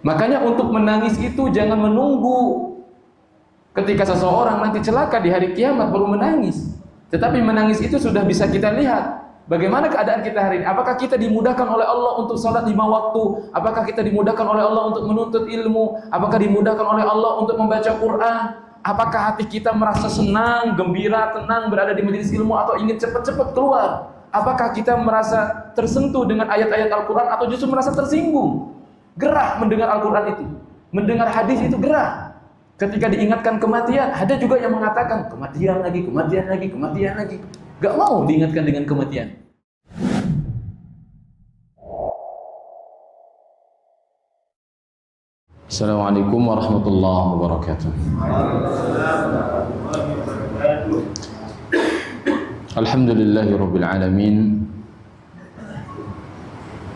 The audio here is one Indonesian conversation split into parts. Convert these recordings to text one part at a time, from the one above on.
Makanya untuk menangis itu jangan menunggu ketika seseorang nanti celaka di hari kiamat baru menangis. Tetapi menangis itu sudah bisa kita lihat bagaimana keadaan kita hari ini. Apakah kita dimudahkan oleh Allah untuk salat 5 waktu? Apakah kita dimudahkan oleh Allah untuk menuntut ilmu? Apakah dimudahkan oleh Allah untuk membaca Quran? Apakah hati kita merasa senang, gembira, tenang berada di majelis ilmu atau ingin cepat-cepat keluar? Apakah kita merasa tersentuh dengan ayat-ayat Al-Quran atau justru merasa tersinggung? Gerah mendengar Al-Quran itu, mendengar hadis itu gerah. Ketika diingatkan kematian, ada juga yang mengatakan kematian lagi, kematian lagi, kematian lagi. Gak mau diingatkan dengan kematian. Assalamualaikum warahmatullahi wabarakatuh. Alhamdulillahi rabbil alamin,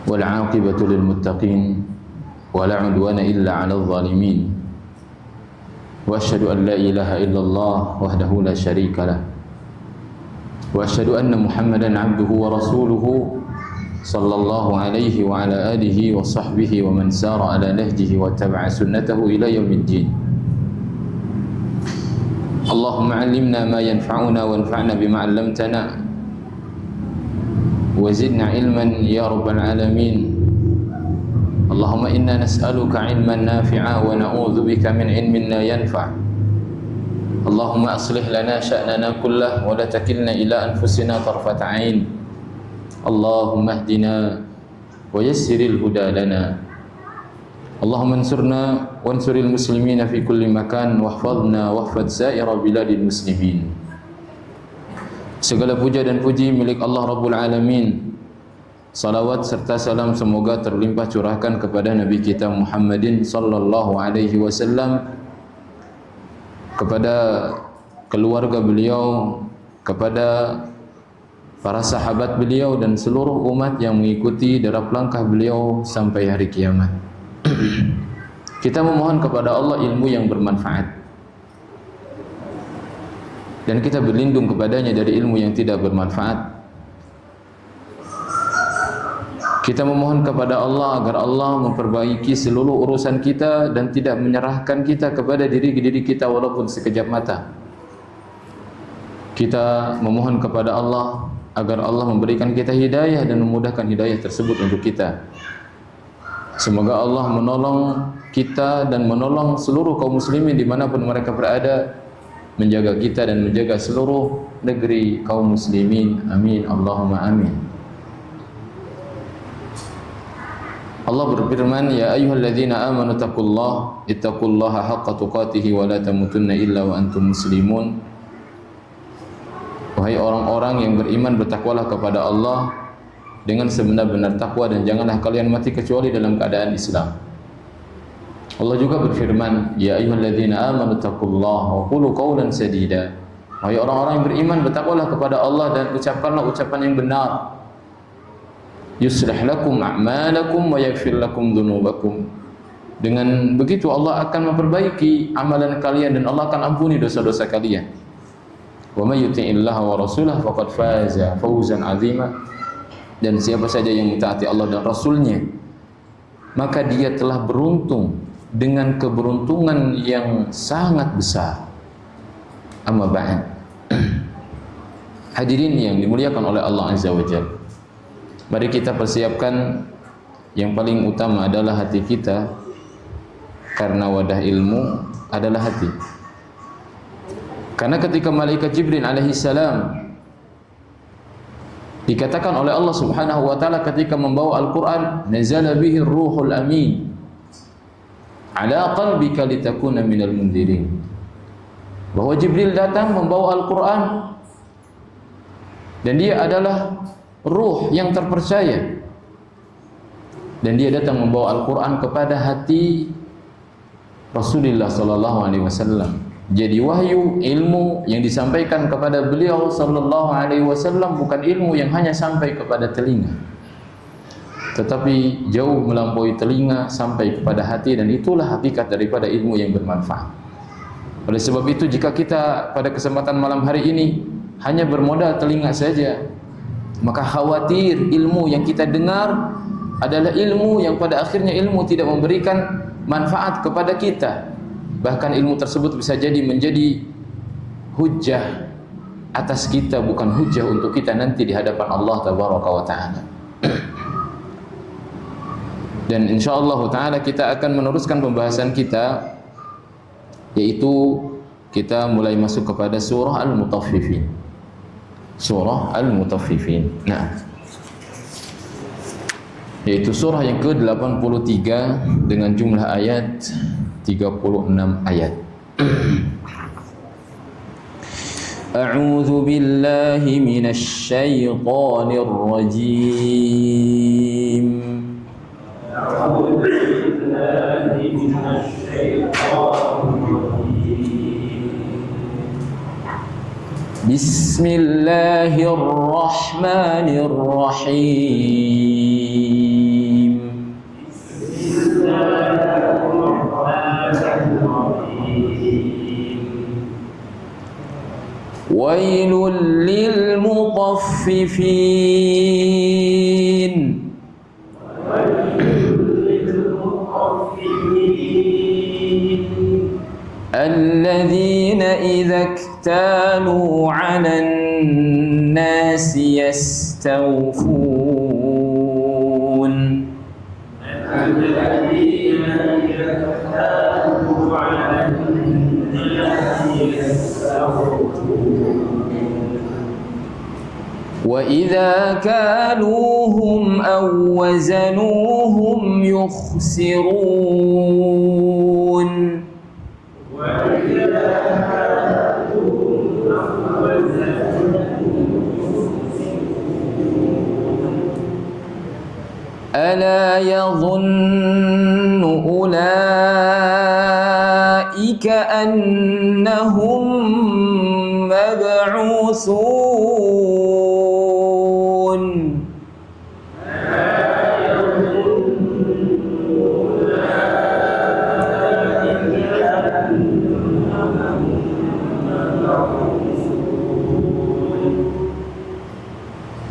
wal 'aqibatu lil muttaqin, wala 'udwana illa 'alal zalimin. Wa asyhadu an la ilaha illallah wahdahu la syarika lah. Wa asyhadu anna Muhammadan 'abduhu wa rasuluhu sallallahu alaihi wa ala alihi wa sahbihi wa man sara ala nahjihi wa tabi'a sunnatahu ila yaumiddin. Allahumma 'allimna ma yanfa'una wanfa'na bima 'allamtana wa zidna 'ilman ya rabbal alamin. Allahumma inna nas'aluka 'ilman nafi'a wa na'udzu bika min 'ilmin la yanfa'. Allahumma aslih lana sya'nana kullahu wa la takilna ila anfusina tarfata 'ain. Allahumma ihdina wa yassiril huda lana. Allahumma ansurna wansuril muslimina fi kulli makan wahfadhna wahfadh sa'ira biladil muslimin. Segala puja dan puji milik Allah Rabbul Alamin. Salawat serta salam semoga terlimpah curahkan kepada Nabi kita Muhammadin sallallahu alaihi wasallam, kepada keluarga beliau, kepada para sahabat beliau dan seluruh umat yang mengikuti derap langkah beliau sampai hari kiamat. Kita memohon kepada Allah ilmu yang bermanfaat, dan kita berlindung kepadanya dari ilmu yang tidak bermanfaat. Kita memohon kepada Allah agar Allah memperbaiki seluruh urusan kita dan tidak menyerahkan kita kepada diri kita walaupun sekejap mata. Kita memohon kepada Allah agar Allah memberikan kita hidayah dan memudahkan hidayah tersebut untuk kita. Semoga Allah menolong kita dan menolong seluruh kaum muslimin dimanapun mereka berada, menjaga kita dan menjaga seluruh negeri kaum muslimin. Amin Allahumma amin. Allah berfirman, ya ayyuhalladzina amanu ittaqullaha haqqa tuqatih wa la tamutunna illa wa antum muslimun. Wahai orang-orang yang beriman, bertakwalah kepada Allah dengan sebenar-benar takwa dan janganlah kalian mati kecuali dalam keadaan Islam. Allah juga berfirman, ya ayyuhalladzina amanu ittaqullaha wa qulu qawlan sadida. Wahai orang-orang yang beriman, bertakwalah kepada Allah dan ucapkanlah ucapan yang benar. Yuslih lakum a'malakum wa yaghfir lakum dzunubakum. Dengan begitu Allah akan memperbaiki amalan kalian dan Allah akan ampuni dosa-dosa kalian. Wa may yuti'illaha wa rasulahu faqad faza fawzan 'azima. Dan siapa saja yang mentaati Allah dan Rasulnya, maka dia telah beruntung dengan keberuntungan yang sangat besar. Amma ba'd. Hadirin yang dimuliakan oleh Allah Azza wa Jalla, mari kita persiapkan yang paling utama adalah hati kita, karena wadah ilmu adalah hati. Karena ketika malaikat Jibril alaihi salam dikatakan oleh Allah Subhanahu wa taala ketika membawa Al-Qur'an, nazala bihi ruhul amin ala qalbika litakuna minal mundirin. Bahwa Jibril datang membawa Al-Qur'an dan dia adalah ruh yang terpercaya, dan dia datang membawa Al-Quran kepada hati Rasulullah sallallahu alaihi wasallam. Jadi wahyu, ilmu yang disampaikan kepada beliau sallallahu alaihi wasallam bukan ilmu yang hanya sampai kepada telinga, tetapi jauh melampaui telinga sampai kepada hati, dan itulah hakikat daripada ilmu yang bermanfaat. Oleh sebab itu, jika kita pada kesempatan malam hari ini hanya bermodal telinga saja, maka khawatir ilmu yang kita dengar adalah ilmu yang pada akhirnya ilmu tidak memberikan manfaat kepada kita. Bahkan ilmu tersebut bisa jadi menjadi hujjah atas kita, bukan hujjah untuk kita nanti di hadapan Allah Tabaraka wa Ta'ala. Dan insyaallah ta'ala kita akan meneruskan pembahasan kita, yaitu kita mulai masuk kepada surah Al-Mutaffifin. Surah Al-Mutaffifin. Nah, yaitu surah yang ke-83 dengan jumlah ayat 36 ayat. A'udzu billahi minasy syaithanir rajim. A'udzu billahi minasy syaithanir rajim. Bismillahirrahmanirrahim. Wailul lil mutaffifin. Alladzina idza iktalu 'alan nasi yastawfun. Alladzina idza iktalu 'alan nasi yastawfun. Wa idza kaluhum aw wazanuhum yukhsirun. ألا يظن أولئك أنهم مبعوثون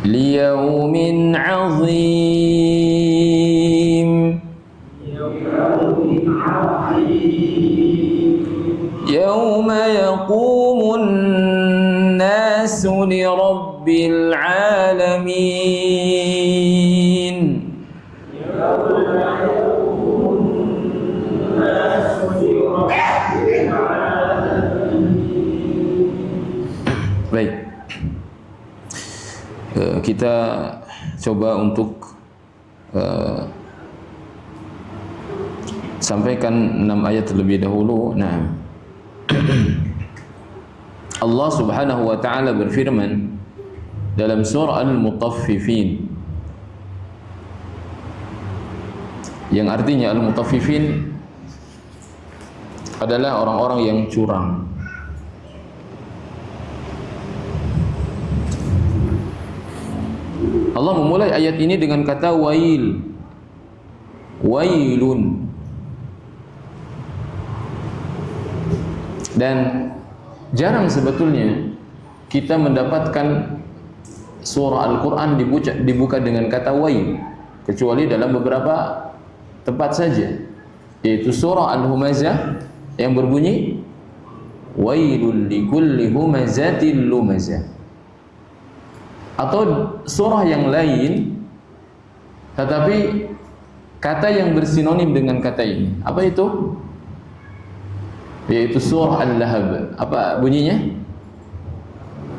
ليوم عظيم يوم يقوم الناس لرب العالمين. Baik, kita coba untuk sampaikan 6 ayat terlebih dahulu. Nah, Allah Subhanahu wa ta'ala berfirman dalam surah Al-Mutaffifin, yang artinya Al-Mutaffifin adalah orang-orang yang curang. Allah memulai ayat ini dengan kata wail, wailun. Dan jarang sebetulnya kita mendapatkan surah Al-Quran dibuka dengan kata wail, kecuali dalam beberapa tempat saja, yaitu surah Al-Humazah yang berbunyi wailul likulli humazatil lumazah, atau surah yang lain tetapi kata yang bersinonim dengan kata ini. Apa itu? Yaitu surah Al-Lahab. Apa bunyinya?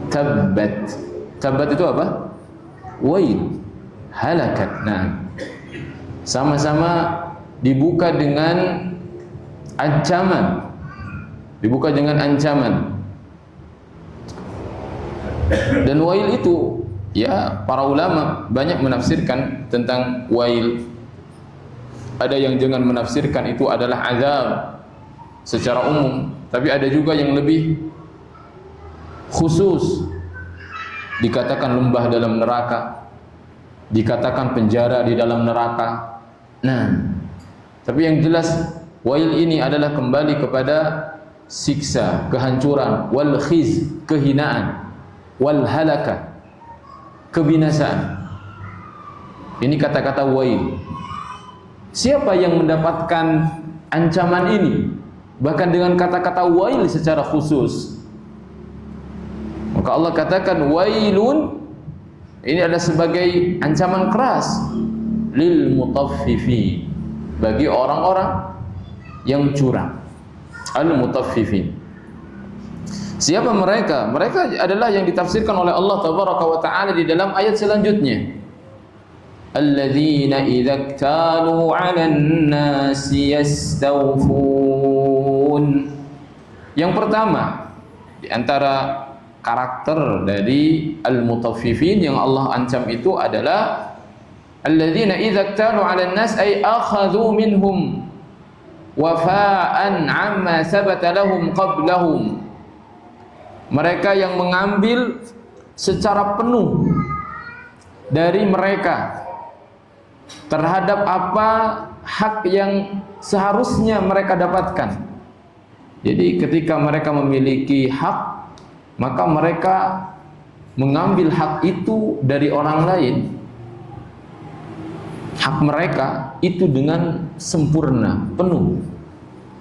Tabbat. Tabbat itu apa? Wail, halakat. Nah, sama-sama dibuka dengan ancaman. Dibuka dengan ancaman. Dan wail itu, ya, para ulama banyak menafsirkan tentang wail. Ada yang jangan menafsirkan itu adalah azab secara umum, tapi ada juga yang lebih khusus, dikatakan lembah dalam neraka, dikatakan penjara di dalam neraka. Nah, tapi yang jelas wail ini adalah kembali kepada siksa, kehancuran, wal khiz, kehinaan, wal halaka, kebinasaan. Ini kata-kata wail. Siapa yang mendapatkan ancaman ini, bahkan dengan kata-kata wail secara khusus. Maka Allah katakan wailun, ini adalah sebagai ancaman keras lil mutaffifin, bagi orang-orang yang curang. Al mutaffifin, siapa mereka? Mereka adalah yang ditafsirkan oleh Allah tabaraka wa taala di dalam ayat selanjutnya. Alladzina idza iktalu 'alan nasi yastawfun. Yang pertama di antara karakter dari al-mutaffifin yang Allah ancam itu adalah alladzina idza iktalu 'alan nas ay akhadhu minhum wafa'an 'amma sabata lahum qablahum. Mereka yang mengambil secara penuh dari mereka terhadap apa hak yang seharusnya mereka dapatkan. Jadi ketika mereka memiliki hak, maka mereka mengambil hak itu dari orang lain. Hak mereka itu dengan sempurna, penuh,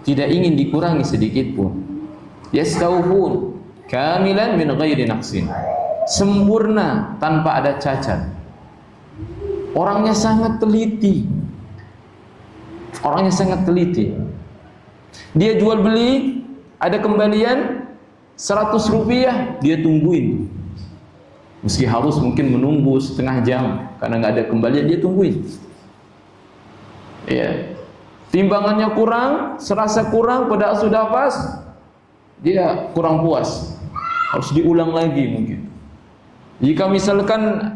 tidak ingin dikurangi sedikit pun. Yastawfun kamilan min ghairi naqsin, sempurna tanpa ada cacat. Orangnya sangat teliti. Orangnya sangat teliti. Dia jual beli, ada kembalian 100 rupiah, dia tungguin. Meski harus mungkin menunggu setengah jam karena nggak ada kembalian, dia tungguin. Ya. Timbangannya kurang, serasa kurang, padahal sudah pas, dia kurang puas. Harus diulang lagi mungkin. Jika misalkan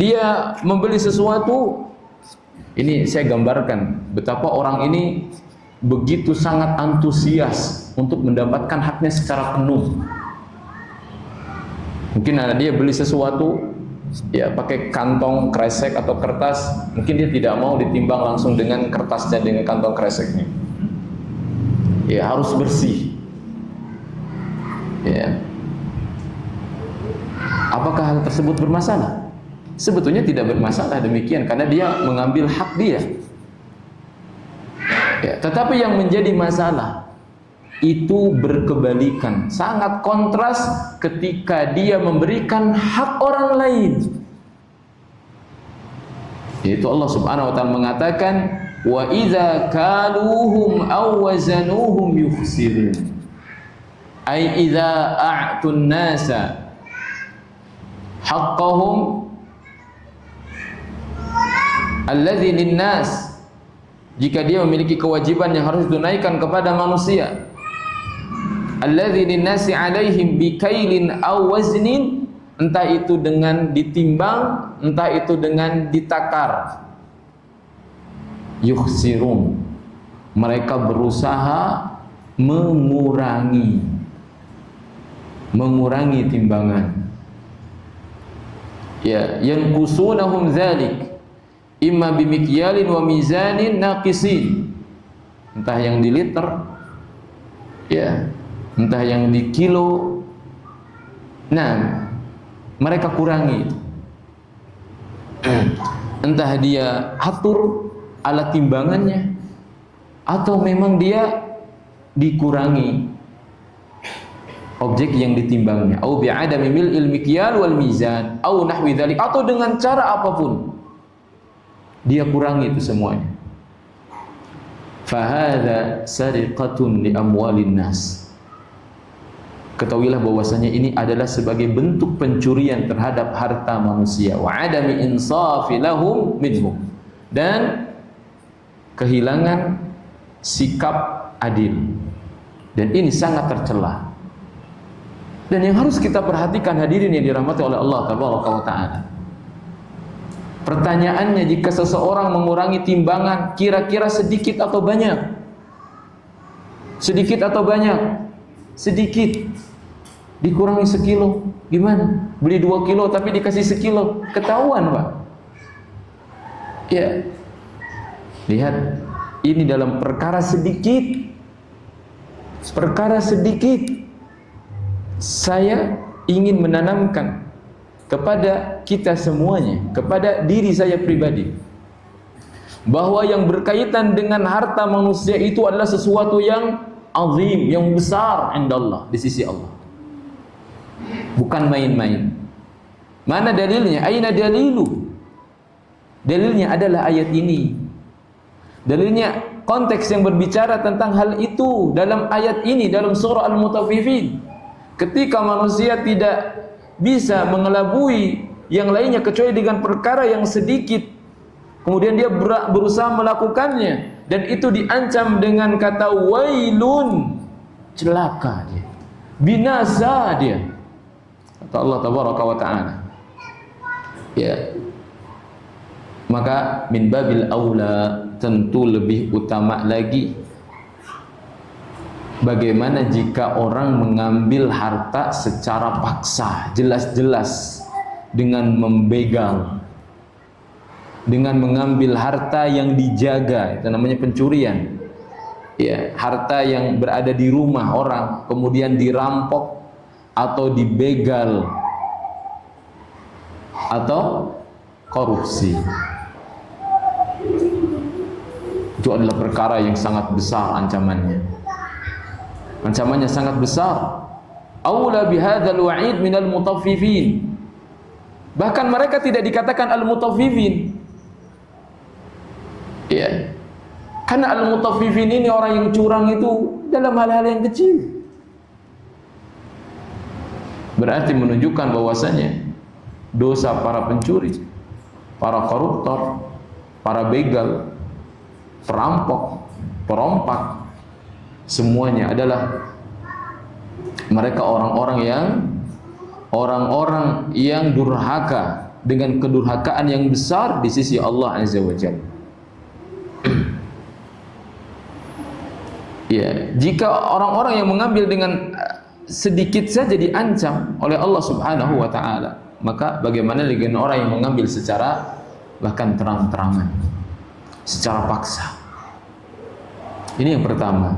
dia membeli sesuatu, ini saya gambarkan betapa orang ini begitu sangat antusias untuk mendapatkan haknya secara penuh. Mungkin ada dia beli sesuatu ya pakai kantong kresek atau kertas, mungkin dia tidak mau ditimbang langsung dengan kertasnya, dengan kantong kreseknya. Ya harus bersih. Ya. Apakah hal tersebut bermasalah? Sebetulnya tidak bermasalah demikian, karena dia mengambil hak dia. Ya, tetapi yang menjadi masalah itu berkebalikan, sangat kontras ketika dia memberikan hak orang lain. Yaitu Allah Subhanahu wa taala mengatakan, wa idza kaluhum aw wazanuhum yukhsirun. Ai idza a'tun nasa haqqahum alladzi linnas, jika dia memiliki kewajiban yang harus ditunaikan kepada manusia, alladzi linnasi alaihim bikailin aw waznin, entah itu dengan ditimbang, entah itu dengan ditakar, yukhsirun, mereka berusaha mengurangi timbangan. Ya, yanqusunahum dzalik imma bimikyalin wa mizanin naqisin, entah yang di liter, ya, entah yang di kilo. Nah, mereka kurangi itu. Entah dia atur alat timbangannya, atau memang dia dikurangi objek yang ditimbangnya, au bi'adami mil'il mikyal wal mizan au nahwi dzalik, atau dengan cara apapun dia kurangi itu semuanya. Fahadha sariqatun li amwalin nas, ketahuilah bahwasanya ini adalah sebagai bentuk pencurian terhadap harta manusia, wa adami insafi lahum minhum, dan kehilangan sikap adil, dan ini sangat tercela. Dan yang harus kita perhatikan hadirin yang dirahmati oleh Allah Taala, pertanyaannya, jika seseorang mengurangi timbangan, kira-kira sedikit atau banyak? Sedikit atau banyak? Sedikit. Dikurangi sekilo, gimana? Beli 2 kilo tapi dikasih sekilo, ketahuan Pak. Ya, lihat, ini dalam perkara sedikit. Perkara sedikit. Saya ingin menanamkan kepada kita semuanya, kepada diri saya pribadi, bahwa yang berkaitan dengan harta manusia itu adalah sesuatu yang azim, yang besar indallah, di sisi Allah. Bukan main-main. Mana dalilnya? Aina dalilu? Dalilnya adalah ayat ini. Dalilnya konteks yang berbicara tentang hal itu dalam ayat ini, dalam surah Al-Mutaffifin. Ketika manusia tidak bisa mengelabui yang lainnya kecuali dengan perkara yang sedikit, kemudian dia berusaha melakukannya, dan itu diancam dengan kata wailun, celaka dia, binasa dia, kata Allah tabaraka wa ta'ala. Ya, maka min babil aula, tentu lebih utama lagi bagaimana jika orang mengambil harta secara paksa, jelas-jelas dengan membegal, dengan mengambil harta yang dijaga, itu namanya pencurian. Ya, harta yang berada di rumah orang kemudian dirampok atau dibegal atau korupsi. Itu adalah perkara yang sangat besar ancamannya. Ancamannya sangat besar. Aula bihadzal wa'id minal mutaffifin. Bahkan mereka tidak dikatakan al-mutaffifin. Ya. Karena al-mutaffifin ini orang yang curang itu dalam hal-hal yang kecil. Berarti menunjukkan bahwasanya dosa para pencuri, para koruptor, para begal, perampok, perompak, semuanya adalah mereka orang-orang yang durhaka dengan kedurhakaan yang besar di sisi Allah Azza wa Jalla. Ya, jika orang-orang yang mengambil dengan sedikit saja diancam oleh Allah Subhanahu wa taala, maka bagaimana dengan orang yang mengambil secara bahkan terang-terangan, secara paksa. Ini yang pertama.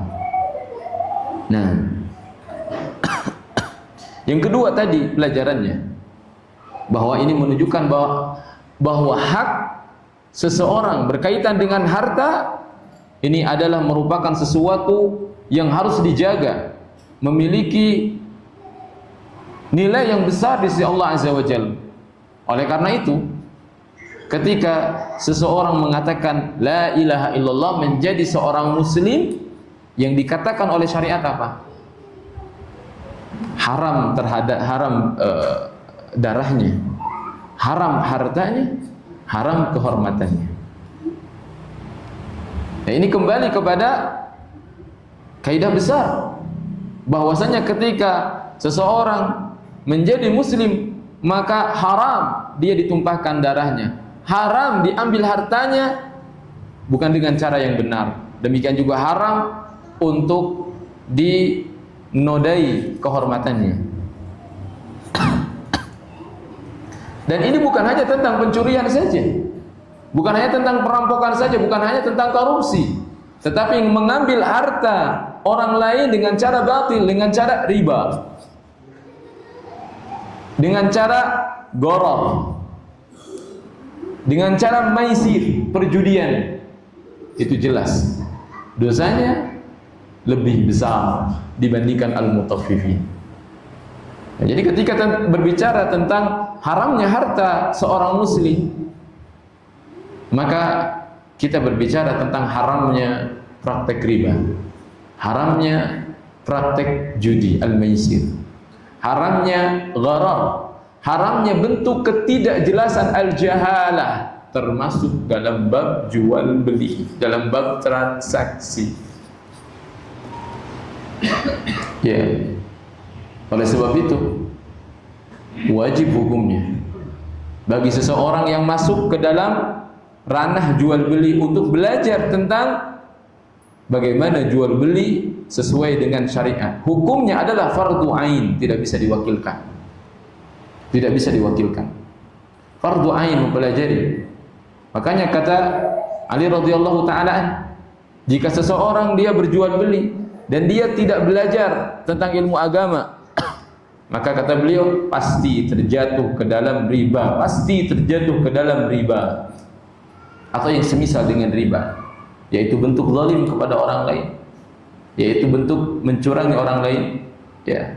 Nah, yang kedua tadi pelajarannya, bahwa ini menunjukkan bahwa hak seseorang berkaitan dengan harta ini adalah merupakan sesuatu yang harus dijaga, memiliki nilai yang besar di sisi Allah Azza wa Jalla. Oleh karena itu, ketika seseorang mengatakan la ilaha illallah, menjadi seorang muslim, yang dikatakan oleh syariat apa? Haram terhadap darahnya, haram hartanya, haram kehormatannya. Nah, ini kembali kepada kaidah besar bahwasanya ketika seseorang menjadi muslim, maka haram dia ditumpahkan darahnya, haram diambil hartanya bukan dengan cara yang benar. Demikian juga haram untuk dinodai kehormatannya. Dan ini bukan hanya tentang pencurian saja, bukan hanya tentang perampokan saja, bukan hanya tentang korupsi, tetapi mengambil harta orang lain dengan cara batil, dengan cara riba, dengan cara gharar, dengan cara maisir, perjudian, itu jelas dosanya lebih besar dibandingkan al-mutaffifin. Nah, jadi ketika berbicara tentang haramnya harta seorang muslim, maka kita berbicara tentang haramnya praktek riba, haramnya praktek judi al-maisir, haramnya gharar, haramnya bentuk ketidakjelasan al-jahalah, termasuk dalam bab jual beli, dalam bab transaksi. Ya, oleh sebab itu wajib hukumnya bagi seseorang yang masuk ke dalam ranah jual beli untuk belajar tentang bagaimana jual beli sesuai dengan syariat. Hukumnya adalah fardu ain, tidak bisa diwakilkan. Tidak bisa diwakilkan. Fardu ain mempelajari. Makanya kata Ali radhiyallahu taala, jika seseorang dia berjual beli dan dia tidak belajar tentang ilmu agama, maka kata beliau pasti terjatuh ke dalam riba, pasti terjatuh ke dalam riba. atau yang semisal dengan riba, yaitu bentuk zalim kepada orang lain, yaitu bentuk mencurangi orang lain, ya.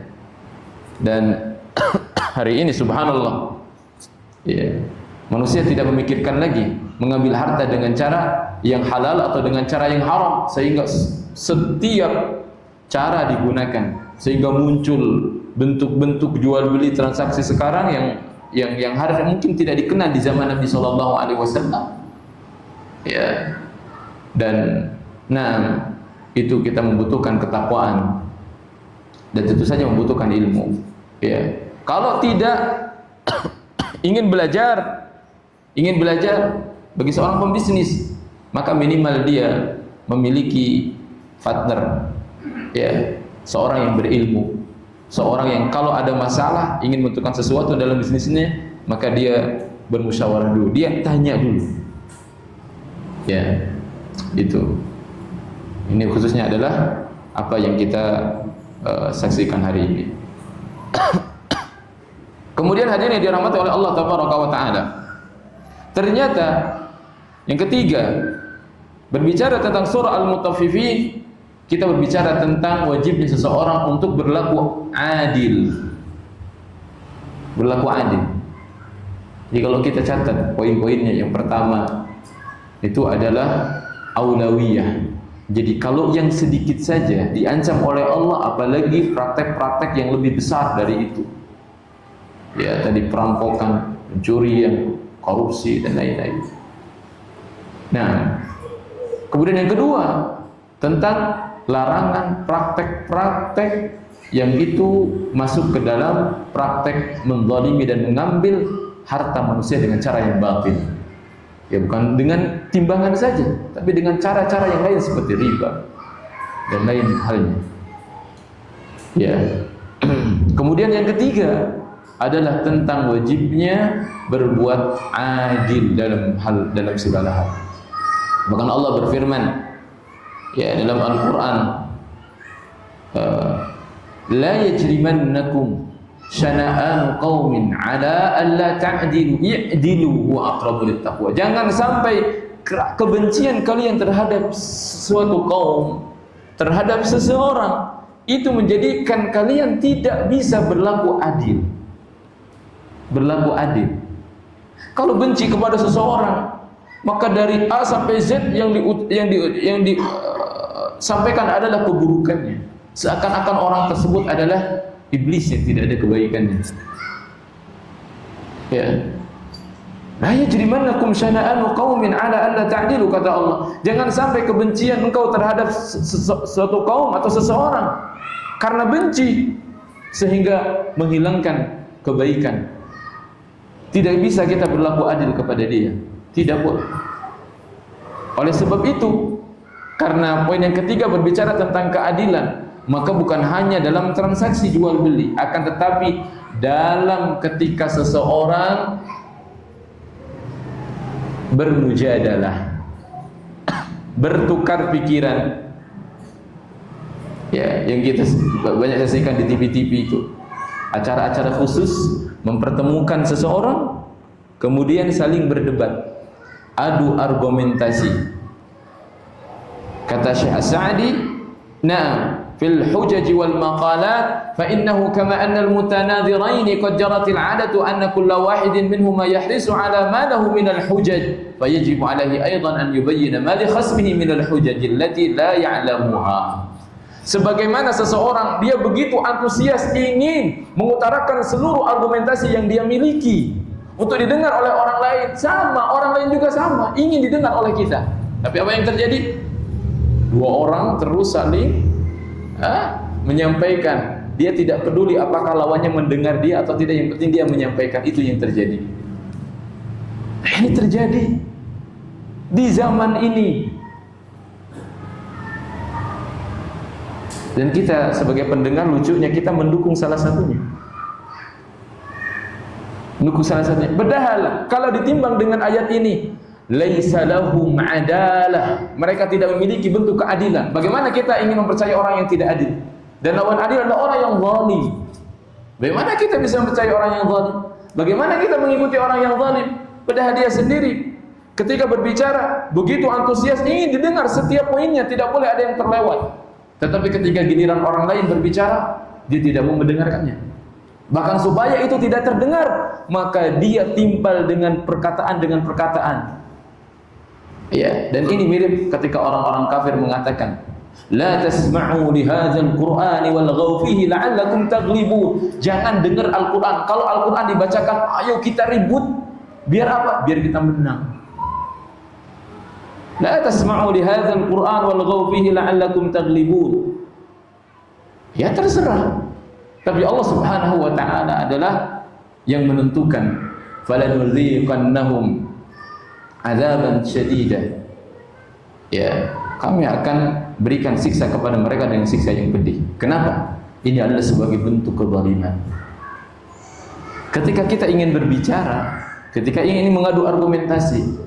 Dan hari ini subhanallah, ya, manusia tidak memikirkan lagi mengambil harta dengan cara yang halal atau dengan cara yang haram, sehingga setiap cara digunakan, sehingga muncul bentuk-bentuk jual beli transaksi sekarang yang harus mungkin tidak dikenal di zaman Nabi Shallallahu Alaihi Wasallam, ya. Dan itu kita membutuhkan ketakwaan dan tentu saja membutuhkan ilmu, ya. Kalau tidak ingin belajar bagi seorang pembisnis, maka minimal dia memiliki partner, ya, seorang yang berilmu, seorang yang kalau ada masalah ingin menentukan sesuatu dalam bisnisnya, maka dia bermusyawarah dulu, dia tanya dulu, ya. Itu ini khususnya adalah apa yang kita saksikan hari ini. Kemudian hadirin yang dirahmati oleh Allah Tabaraka wa Ta'ala, ternyata yang ketiga, berbicara tentang surah Al-Mutaffifin, kita berbicara tentang wajibnya seseorang untuk berlaku adil. Berlaku adil. Jadi kalau kita catat poin-poinnya, yang pertama itu adalah aulawiyah. Jadi kalau yang sedikit saja diancam oleh Allah, apalagi praktek-praktek yang lebih besar dari itu. Ya, tadi perampokan, pencurian, korupsi dan lain-lain. Nah, kemudian yang kedua tentang larangan praktek-praktek yang itu masuk ke dalam praktek menzalimi dan mengambil harta manusia dengan cara yang batil. Ya, bukan dengan timbangan saja, tapi dengan cara-cara yang lain seperti riba dan lain halnya. Ya. Kemudian yang ketiga adalah tentang wajibnya berbuat adil dalam segala hal. Bahkan Allah berfirman, ya, dalam Al-Quran, la yajrimannakum syana'anu qaumin ala alla ta'dilu i'dilu huwa aqrabu littaqwa. Jangan sampai kebencian kalian terhadap suatu kaum, terhadap seseorang, itu menjadikan kalian tidak bisa berlaku adil. Berlaku adil. Kalau benci kepada seseorang, maka dari A sampai Z yang disampaikan adalah keburukannya. Seakan-akan orang tersebut adalah iblis yang tidak ada kebaikannya. Ya. La yajrimannakum syana'anu qaumin 'ala alla ta'dilu, kata Allah. Jangan sampai kebencian engkau terhadap suatu kaum atau seseorang karena benci sehingga menghilangkan kebaikan. Tidak bisa kita berlaku adil kepada dia. Tidak boleh. Oleh sebab itu, karena poin yang ketiga berbicara tentang keadilan, maka bukan hanya dalam transaksi jual beli, akan tetapi dalam ketika seseorang bermujadalah, bertukar pikiran, ya, yang kita banyak saksikan di TV-TV itu, acara-acara khusus mempertemukan seseorang, kemudian saling berdebat, adu argumentasi. Kata Syekh As-Sa'di, "Na'am, fil hujaj wal maqalat fa innahu kama anna al mutanadhirain qad jarat al 'adatu anna kulla wahidin minhuma yahrisu 'ala ma lahu min al hujaj fa yajibu 'alaihi aidan an yubayyana ma li khasmihi min al hujaj allati la ya'lamuha." Sebagaimana seseorang dia begitu antusias ingin mengutarakan seluruh argumentasi yang dia miliki untuk didengar oleh orang lain, sama orang lain juga sama ingin didengar oleh kita. Tapi apa yang terjadi? Dua orang terus saling menyampaikan. Dia tidak peduli apakah lawannya mendengar dia atau tidak, yang penting dia menyampaikan. Itu yang terjadi. Ini terjadi di zaman ini. Dan kita sebagai pendengar, lucunya kita mendukung salah satunya. Mendukung salah satunya. Padahal kalau ditimbang dengan ayat ini, laisa lahum adalah, mereka tidak memiliki bentuk keadilan. Bagaimana kita ingin mempercayai orang yang tidak adil? Dan lawan adil adalah orang yang zalim. Bagaimana kita bisa mempercayai orang yang zalim? Bagaimana kita mengikuti orang yang zalim? Padahal dia sendiri Ketika berbicara begitu antusias, ingin didengar setiap poinnya, tidak boleh ada yang terlewat. Tetapi ketika giliran orang lain berbicara, dia tidak mau mendengarkannya. Bahkan supaya itu tidak terdengar, maka dia timpal dengan perkataan. Ya, dan ini mirip ketika orang-orang kafir mengatakan, la tasma'u li hadzal qur'ani walghaw fihi la'allakum taghlibun. Jangan dengar Al-Qur'an. Kalau Al-Qur'an dibacakan, ayo kita ribut. Biar apa? Biar kita menang. La tasma'u li hadzal qur'an walghaw fihi la'allakum taghlibun. Ya terserah. Tapi Allah Subhanahu wa taala adalah yang menentukan. Falanudhiqannahum azaban syadida. Ya, kami akan berikan siksa kepada mereka dengan siksa yang pedih. Kenapa? Ini adalah sebagai bentuk kezaliman. Ketika kita ingin berbicara, ketika ingin mengadu argumentasi,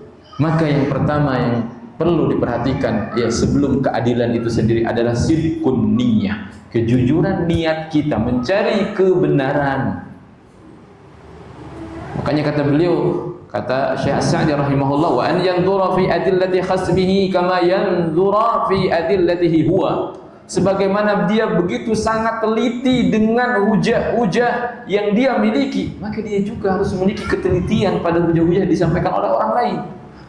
maka yang pertama yang perlu diperhatikan, ya sebelum keadilan itu sendiri adalah sidqun niyyah, kejujuran niat kita mencari kebenaran. Makanya kata beliau, kata Syekh As-Sa'di rahimahullah, wa an yanzura fi adillati khasmihi kama yanzura fi adillatihi huwa. Sebagaimana dia begitu sangat teliti dengan hujah-hujah yang dia miliki, maka dia juga harus memiliki ketelitian pada hujah-hujah yang disampaikan oleh orang lain,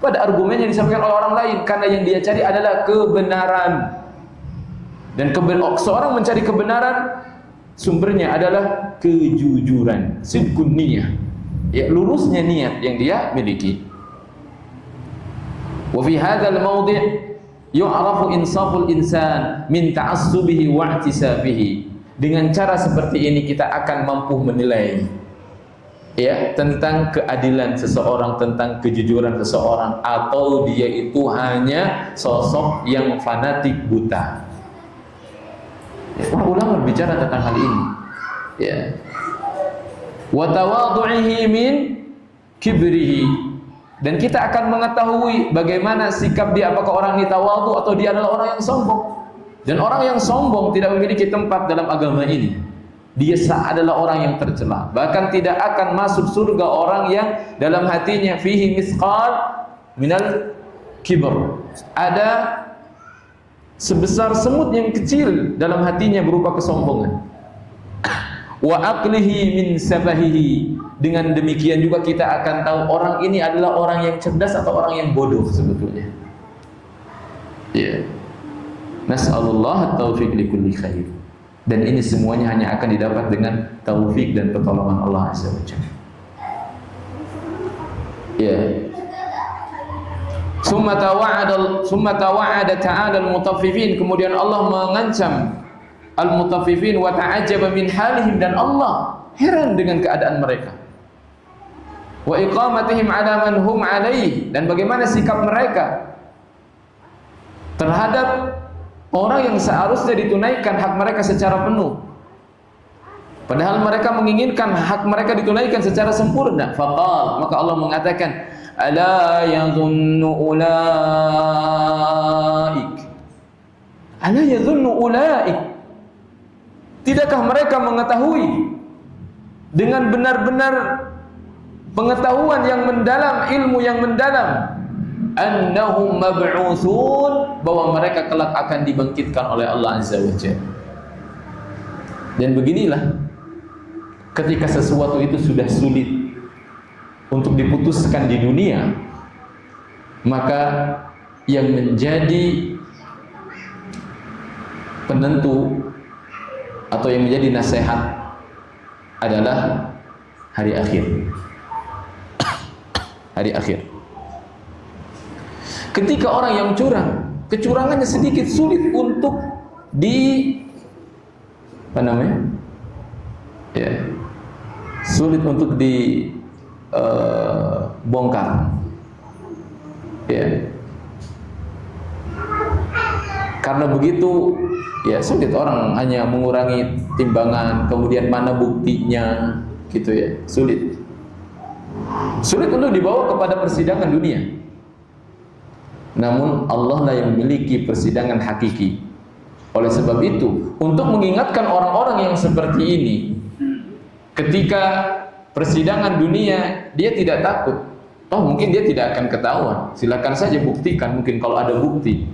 pada argumen yang disampaikan oleh orang lain, karena yang dia cari adalah kebenaran. Dan seorang mencari kebenaran sumbernya adalah kejujuran, sidqun niyyah, ya lurusnya niat yang dia miliki. Wa fi hadzal mawdi' yu'rafu insaful insan min ta'assubihi wa ihtisabihi. Dengan cara seperti ini kita akan mampu menilai, ya, tentang keadilan seseorang, tentang kejujuran seseorang, atau dia itu hanya sosok yang fanatik buta. Para ulama berbicara tentang hal ini, ya. Wa tawadhu'ihi min kibrihi, dan kita akan mengetahui bagaimana sikap dia, apakah orang ini tawadhu atau dia adalah orang yang sombong. Dan orang yang sombong tidak memiliki tempat dalam agama ini. Dia adalah orang yang tercela. Bahkan tidak akan masuk surga orang yang dalam hatinya fihi misqal minal kibr, ada sebesar semut yang kecil dalam hatinya berupa kesombongan. Wa aqlihi min safahihi, dengan demikian juga kita akan tahu orang ini adalah orang yang cerdas atau orang yang bodoh sebetulnya. Ya. Nas'alullah at-taufiq li kulli khair. Dan ini semuanya hanya akan didapat dengan taufik dan pertolongan Allah Azza wa Jalla. Ya. Summa tawa'ada ta'ala al-mutaffifin, kemudian Allah mengancam al-mutaffifin wa ta'ajjaba min halihim, dan Allah heran dengan keadaan mereka. Wa iqamatihim ala man hum alaih, dan bagaimana sikap mereka terhadap orang yang seharusnya ditunaikan hak mereka secara penuh, padahal mereka menginginkan hak mereka ditunaikan secara sempurna. Faqal, maka Allah mengatakan, ala yadhunnu ulaik, tidakkah mereka mengetahui dengan benar-benar pengetahuan yang mendalam, ilmu yang mendalam, annahum mab'utsun, bahwa mereka kelak akan dibangkitkan oleh Allah Azza wa Jalla. Dan beginilah, ketika sesuatu itu sudah sulit untuk diputuskan di dunia, maka yang menjadi penentu atau yang menjadi nasihat adalah hari akhir. Hari akhir. Ketika orang yang curang, kecurangannya sedikit sulit untuk sulit untuk dibongkar, ya. Karena begitu, ya sulit, orang hanya mengurangi timbangan, kemudian mana buktinya, gitu ya, sulit untuk dibawa kepada persidangan dunia. Namun Allah lah yang memiliki persidangan hakiki. Oleh sebab itu, untuk mengingatkan orang-orang yang seperti ini, ketika persidangan dunia dia tidak takut, Toh mungkin dia tidak akan ketahuan. Silakan saja buktikan, mungkin kalau ada bukti.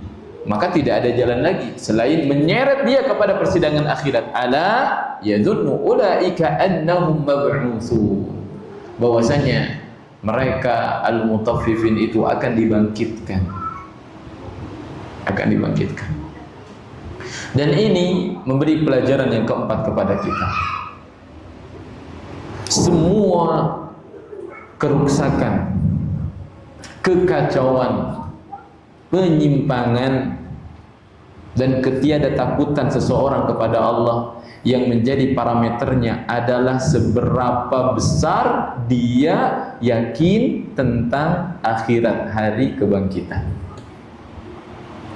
Maka tidak ada jalan lagi selain menyeret dia kepada persidangan akhirat. Ala yadhunnu ulaika annahum mab'utsun. Bahwasanya mereka al-mutaffifin itu akan dibangkitkan. Akan dibangkitkan. Dan ini memberi pelajaran yang keempat kepada kita. Semua keruksakan, kekacauan, penyimpangan dan ketiadatakutan seseorang kepada Allah yang menjadi parameternya adalah seberapa besar dia yakin tentang akhirat, hari kebangkitan.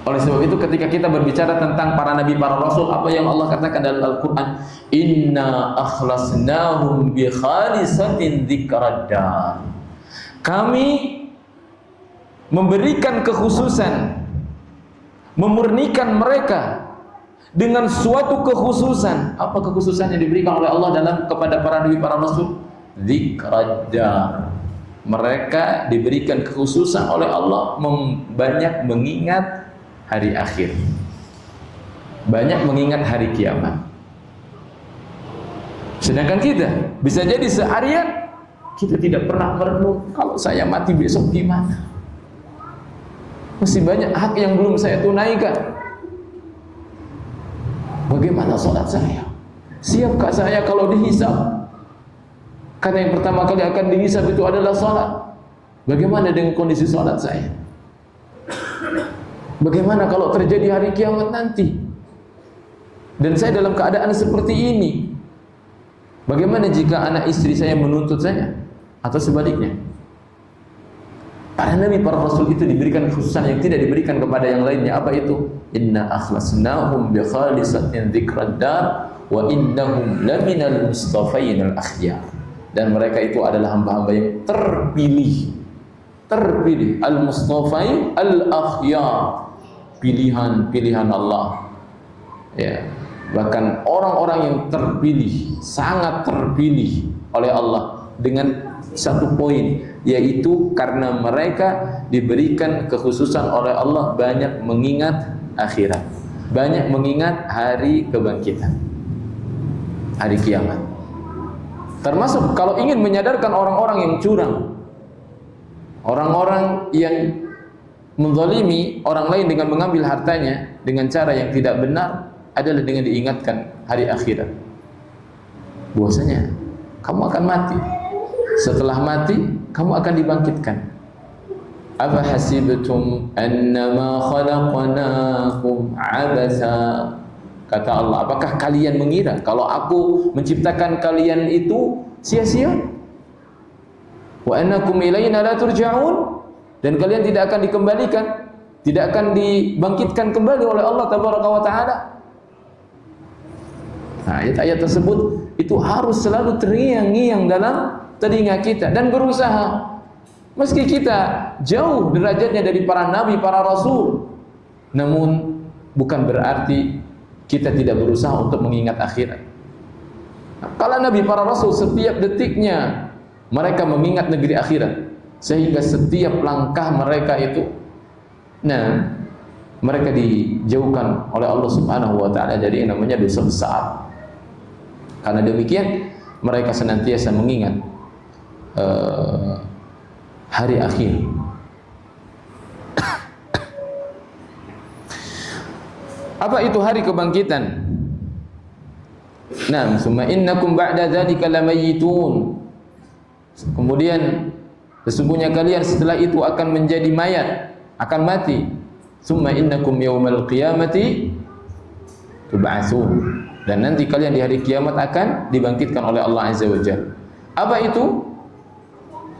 Oleh sebab itu ketika kita berbicara tentang para nabi, para rasul, apa yang Allah katakan dalam Al-Quran, inna akhlasnahum bi khalisatin dzikraddar. Kami memberikan kekhususan, memurnikan mereka dengan suatu kekhususan. Apa kekhususan yang diberikan oleh Allah dalam kepada para nabi, para rasul? Dzikraddar. Mereka diberikan kekhususan oleh Allah banyak mengingat hari akhir, banyak mengingat hari kiamat. Sedangkan kita bisa jadi seharian kita tidak pernah merenung, kalau saya mati besok gimana? Masih banyak hak yang belum saya tunaikan. Bagaimana sholat saya? Siapkah saya kalau dihisab? Karena yang pertama kali akan dihisab itu adalah sholat. Bagaimana dengan kondisi sholat saya? Bagaimana kalau terjadi hari kiamat nanti? Dan saya dalam keadaan seperti ini. Bagaimana jika anak istri saya menuntut saya? Atau sebaliknya? Para nabi, para rasul itu diberikan kekhususan yang tidak diberikan kepada yang lainnya. Apa itu? Inna akhlasnahum bi khalisatin dzikraddar wa innahum laminal mustafain al akhyar. Dan mereka itu adalah hamba-hamba yang terpilih. Terpilih, al-mustafain al-akhyar, pilihan-pilihan Allah. Ya, bahkan orang-orang yang terpilih, sangat terpilih oleh Allah dengan satu poin, yaitu karena mereka diberikan kekhususan oleh Allah banyak mengingat akhirat, banyak mengingat hari kebangkitan, hari kiamat. Termasuk kalau ingin menyadarkan orang-orang yang curang, orang-orang yang menzalimi orang lain dengan mengambil hartanya dengan cara yang tidak benar, adalah dengan diingatkan hari akhirat. Bahwasanya kamu akan mati. Setelah mati, kamu akan dibangkitkan. Afa hasibtum annama khalaqnakum abasa. Kata Allah, apakah kalian mengira kalau aku menciptakan kalian itu sia-sia? Wa annakum ilaina la turja'un. Dan kalian tidak akan dikembalikan, tidak akan dibangkitkan kembali oleh Allah tabaraka wa taala. Nah, ayat-ayat tersebut itu harus selalu terngiang-ngiang dalam telinga kita dan berusaha. Meski kita jauh derajatnya dari para nabi, para rasul, namun bukan berarti kita tidak berusaha untuk mengingat akhirat. Nah, para nabi, para rasul setiap detiknya mereka mengingat negeri akhirat, sehingga setiap langkah mereka itu, nah, mereka dijauhkan oleh Allah Subhanahu wa taala dari yang namanya dosa besar. Karena demikian mereka senantiasa mengingat hari akhir. Apa itu hari kebangkitan? Nah, summa innakum ba'da dzalika lamayitun. Kemudian sesungguhnya kalian setelah itu akan menjadi mayat, akan mati. Summa innakum yaumal qiyamati tub'atsun. Dan nanti kalian di hari kiamat akan dibangkitkan oleh Allah Azza wa Jalla. Apa itu?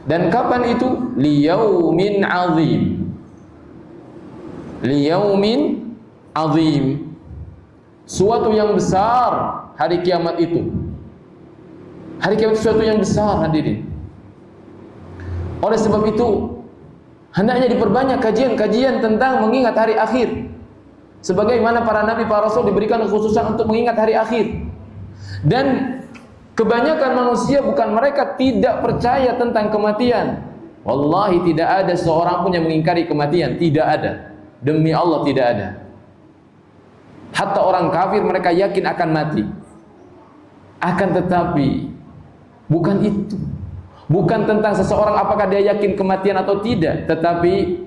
Dan kapan itu? Liyaumin azim. Liyaumin azim. Suatu yang besar hari kiamat itu. Hari kiamat itu suatu yang besar, hadirin. Oleh sebab itu hendaknya diperbanyak kajian-kajian tentang mengingat hari akhir. Sebagaimana para nabi, para rasul diberikan kekhususan untuk mengingat hari akhir. Dan kebanyakan manusia bukan mereka tidak percaya tentang kematian. Wallahi tidak ada seorang pun yang mengingkari kematian, tidak ada. Demi Allah tidak ada. Hatta orang kafir mereka yakin akan mati. Akan tetapi bukan itu. Bukan tentang seseorang apakah dia yakin kematian atau tidak, tetapi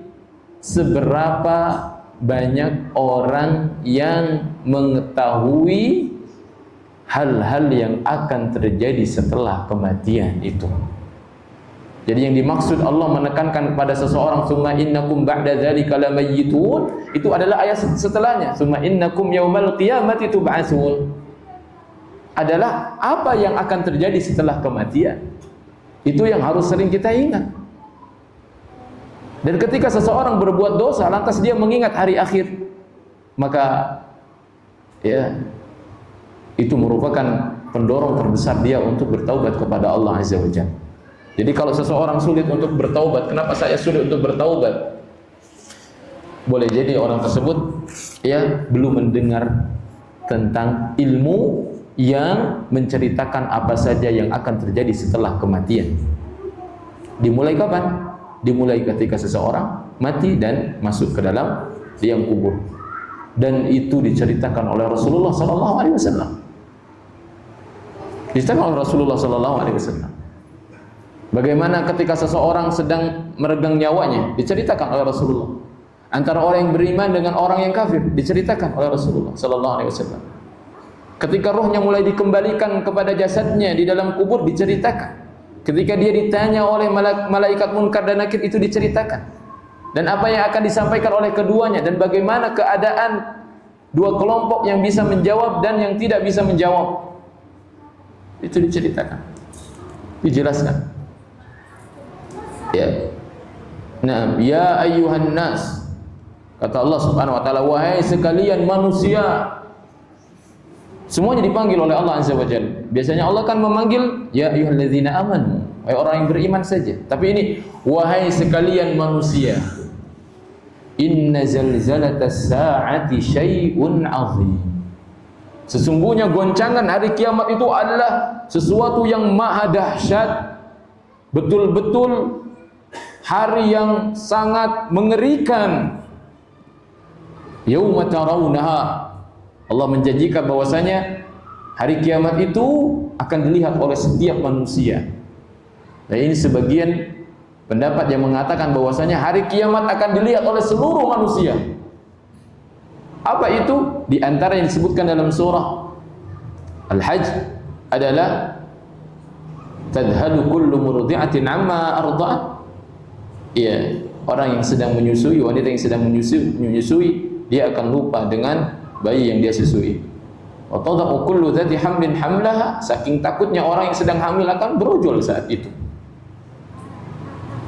seberapa banyak orang yang mengetahui hal-hal yang akan terjadi setelah kematian itu. Jadi yang dimaksud Allah menekankan kepada seseorang summa innakum ba'da dzalika lamayyitun, itu adalah ayat setelahnya summa innakum yaumal qiyamati tub'atsun. Adalah apa yang akan terjadi setelah kematian. Itu yang harus sering kita ingat. Dan ketika seseorang berbuat dosa lantas dia mengingat hari akhir, maka ya itu merupakan pendorong terbesar dia untuk bertaubat kepada Allah Azza wa Jalla. Jadi kalau seseorang sulit untuk bertaubat, kenapa saya sulit untuk bertaubat? Boleh jadi orang tersebut ya belum mendengar tentang ilmu yang menceritakan apa saja yang akan terjadi setelah kematian. Dimulai kapan? Dimulai ketika seseorang mati dan masuk ke dalam liang kubur. Dan itu diceritakan oleh Rasulullah sallallahu alaihi wasallam. Diceritakan oleh Rasulullah sallallahu alaihi wasallam. Bagaimana ketika seseorang sedang meregang nyawanya, diceritakan oleh Rasulullah. Antara orang yang beriman dengan orang yang kafir, diceritakan oleh Rasulullah sallallahu alaihi wasallam. Ketika rohnya mulai dikembalikan kepada jasadnya di dalam kubur, diceritakan. Ketika dia ditanya oleh malaikat munkar dan nakir, itu diceritakan. Dan apa yang akan disampaikan oleh keduanya, dan bagaimana keadaan dua kelompok yang bisa menjawab dan yang tidak bisa menjawab, itu diceritakan, dijelaskan. Ya. Nah, ya ayyuhan nas, kata Allah Subhanahu wa taala, wahai sekalian manusia. Semuanya dipanggil oleh Allah Azza wa Jalla. Biasanya Allah kan memanggil ya ayyuhalladzina amanu, wahai orang yang beriman saja. Tapi ini wahai sekalian manusia. Inna zalzalatas sa'ati syai'un 'azim. Sesungguhnya goncangan hari kiamat itu adalah sesuatu yang maha dahsyat. Betul-betul hari yang sangat mengerikan. Yauma tarawunaha, Allah menjanjikan bahwasanya hari kiamat itu akan dilihat oleh setiap manusia. Dan ini sebagian pendapat yang mengatakan bahwasanya hari kiamat akan dilihat oleh seluruh manusia. Apa itu? Di antara yang disebutkan dalam surah Al-Hajj adalah tadhalu kullu murdi'atin amma arda'at. Ya, orang yang sedang menyusui, wanita yang sedang menyusui, dia akan lupa dengan bayi yang dia susui. Wa tada'u kullu dzati hamlin hamlaha, saking takutnya orang yang sedang hamil akan berujul saat itu.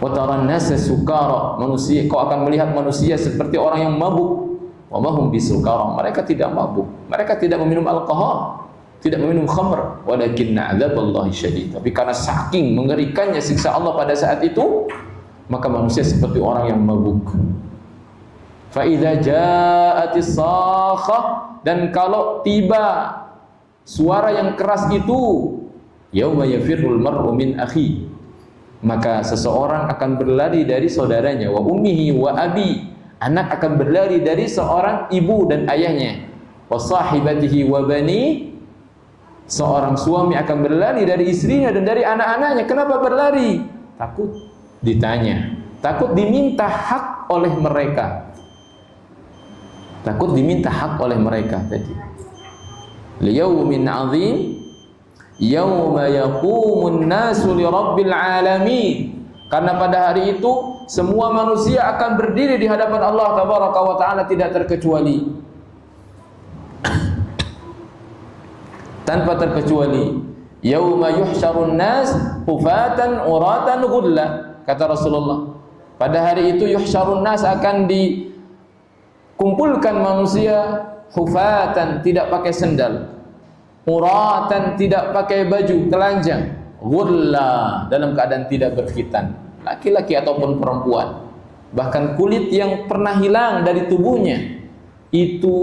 Wa taran nasa sukara, manusia, kau akan melihat manusia seperti orang yang mabuk. Wa ma hum bisukara, mereka tidak mabuk, mereka tidak meminum alkohol, tidak meminum khamr, walakinna 'adzaballahi syadid. Tapi karena saking mengerikannya siksa Allah pada saat itu, maka manusia seperti orang yang mabuk. Fa idza ja'atis sakhah, dan kalau tiba suara yang keras itu, yauma yafirrul mar'u min akhi, maka seseorang akan berlari dari saudaranya, wa ummihi wa abi, anak akan berlari dari seorang ibu dan ayahnya, wa sahibatihi wa bani, seorang suami akan berlari dari istrinya dan dari anak-anaknya. Kenapa berlari? Takut ditanya, takut diminta hak oleh mereka, takut diminta hak oleh mereka tadi. Liyaumin 'azim yauma yaqumun nasu li rabbil alamin, karena pada hari itu semua manusia akan berdiri di hadapan Allah tabaraka wa taala tidak terkecuali, tanpa terkecuali. Yauma yuhsyarun nas hufatan uratan ghullah, kata Rasulullah, pada hari itu yuhsyarun nas, akan dikumpulkan manusia hufatan, tidak pakai sendal, uratan, tidak pakai baju, telanjang, ghullah, dalam keadaan tidak berkhitan, laki-laki ataupun perempuan. Bahkan kulit yang pernah hilang dari tubuhnya itu